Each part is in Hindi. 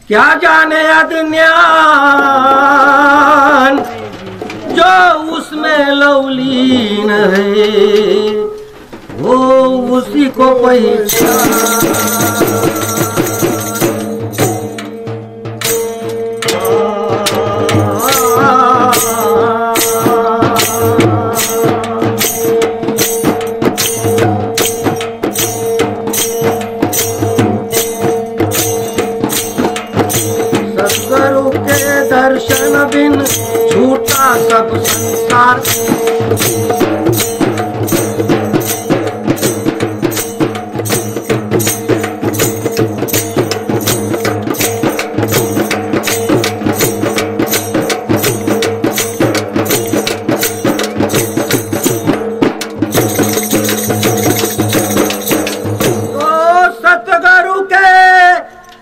क्या जाने अज्ञान जो उसमें लवलीन है, वो उसी को सद्गुरु के दर्शन बिन झूठा सब संसार।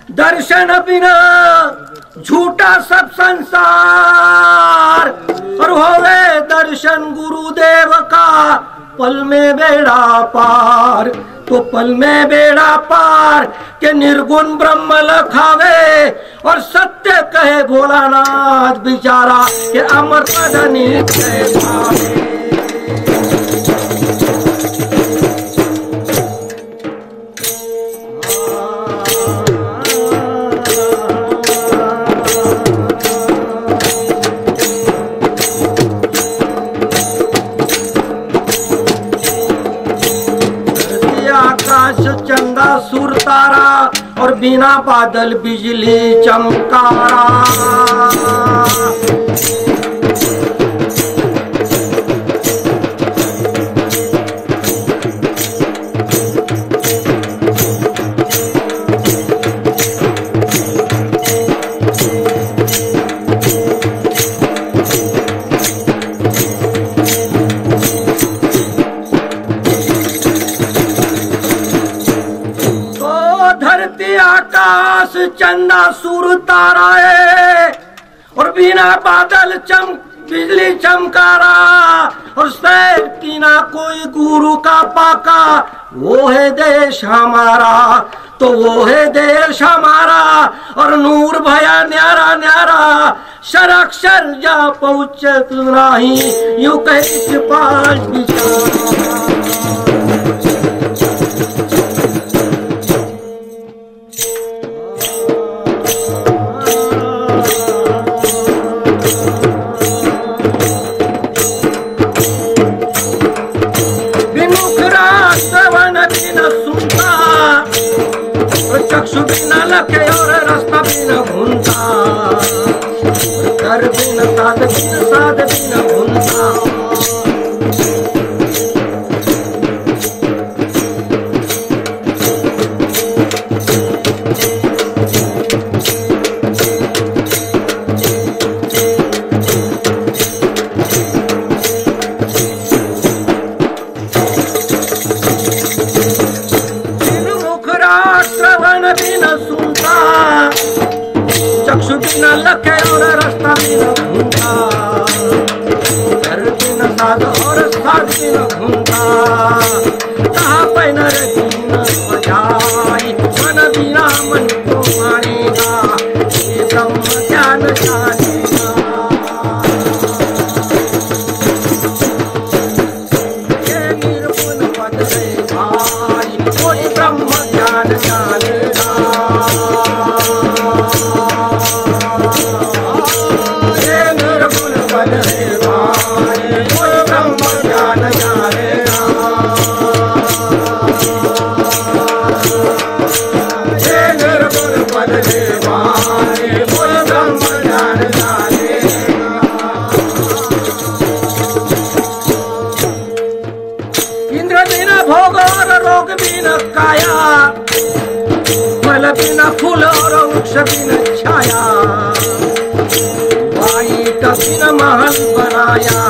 दर्शन बिना झूठा सब संसार, और होवे दर्शन गुरुदेव का पल में बेड़ा पार। तो पल में बेड़ा पार के निर्गुण ब्रह्म लखावे, और सत्य कहे भोलानाथ बिचारा के अमर पद नित्य भावे। आकाश चंदा सूर तारा, और बिना बादल बिजली चमकारा। आकाश चंदा सूर तारा है, और बिना बादल बिजली चमकारा। और सैर की ना कोई गुरु का पाका, वो है देश हमारा। तो वो है देश हमारा, और नूर भया न्यारा न्यारा। शराक्षर जा पहुँचत नहीं, यूं कहे पांच विचार। चक्षु बिना लखे और रास्ता बिना घूमता, कर बिना साध बिना घूमता। चक्षु बिना लखे और रास्ता बिना घूमता, घर बिना साध और साध बिना घूमता। कहा पैन बिना बजाई, मन बिना मन को मानेगा, ये ब्रह्म ज्ञान जानेगा। ये निर्गुण पद है भाई, कोई ब्रह्म ज्ञान जानेगा। इंद्र बिना भोग और रोग बिना काया, फल बिना फूल और वृक्ष बिना छाया। भाई का बिना महल बनाया,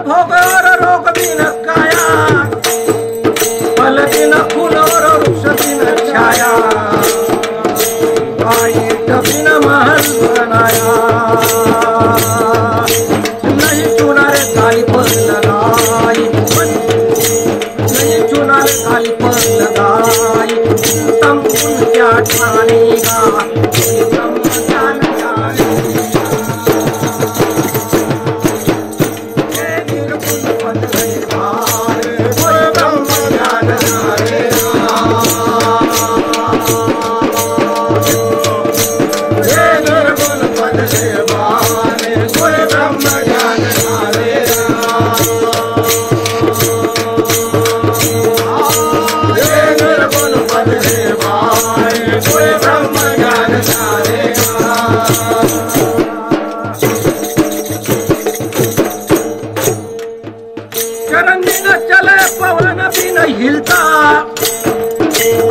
भोग नहीं चुना रे काली पर लगाई, नहीं चुना रे काली पर लगाई, तम उन क्या ठानेगा, तम क्या न जानेगा। ये निर्गुण पद है भार, कोई ब्रह्म ज्ञान जानेगा। ये निर्गुण पद है भार, कोई ब्रह्म ज्ञान जानेगा। ये निर्गुण पद है भार, कोई ब्रह्म ज्ञान जानेगा। चरण बिना चले पवन भी नहीं हिलता,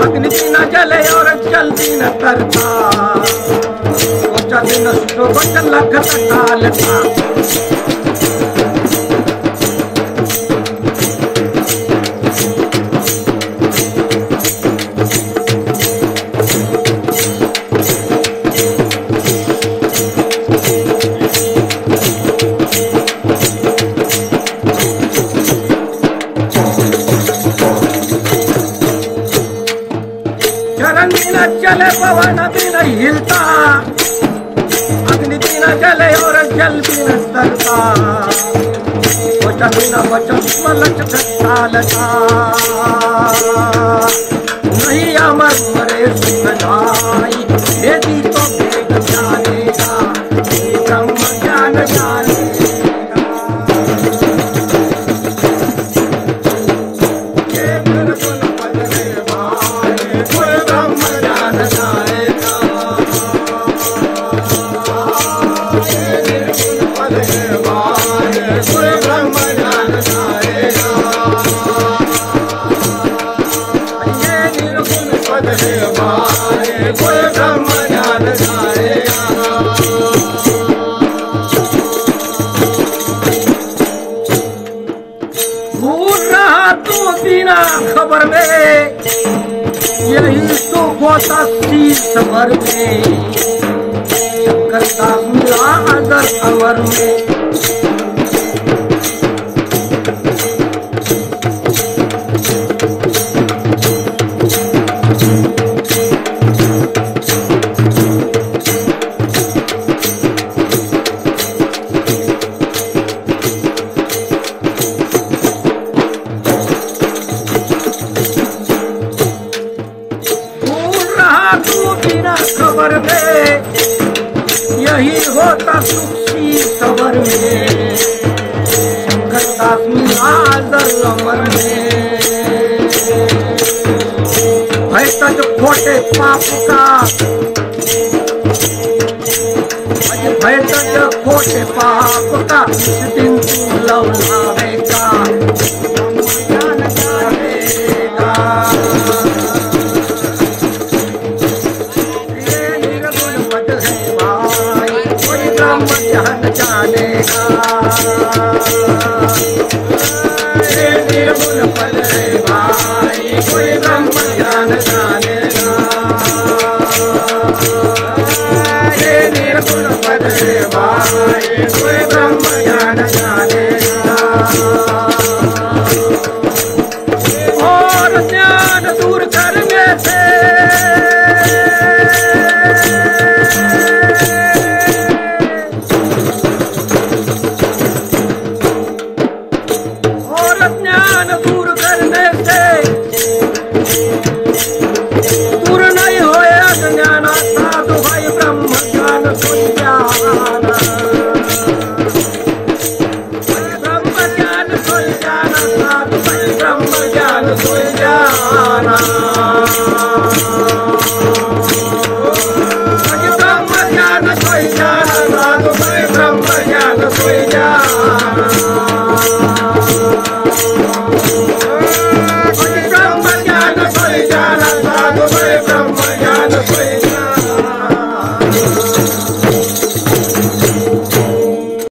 अग्नि बिना जले और जल बिना तरता, सोचा दिन सुनो बचन लगत काल का। चरण बिना चले पवन भी नहीं हिलता, अग्नि बिना जले और जल बिना तरता, सोचा बिना वचन लचक काल का। नहीं अमर मरे सुख जाई, यदि तो वेद जानेगा, ब्रह्म ज्ञान जानेगा। ये निर्गुण पद है भार, कोई ब्रह्म ज्ञान जानेगा। ये निर्गुण पद है भार, कोई ब्रह्म ज्ञान जानेगा। ये निर्गुण पद है भार, कोई ब्रह्म ज्ञान जानेगा। भूल रहा तू बिना खबर में, यही तो होता शीश भर में, करता मिला अगर अमर में। भूल रहा तू बिना खबर में, यही होता सुखी खबर में, करता मिला अगर अमर में। है तज खोटे पाप का, है तज खोटे पाप का, इस दिन तू लव लावेगा, ज्ञान जानेगा। ये निर्गुण पद है भाई, कोई ब्रह्म ज्ञान जानेगा। ये निर्गुण पद है भाई, कोई ब्रह्म ज्ञान जानेगा। ये निर्गुण पद है भाई, कोई ब्रह्म ज्ञान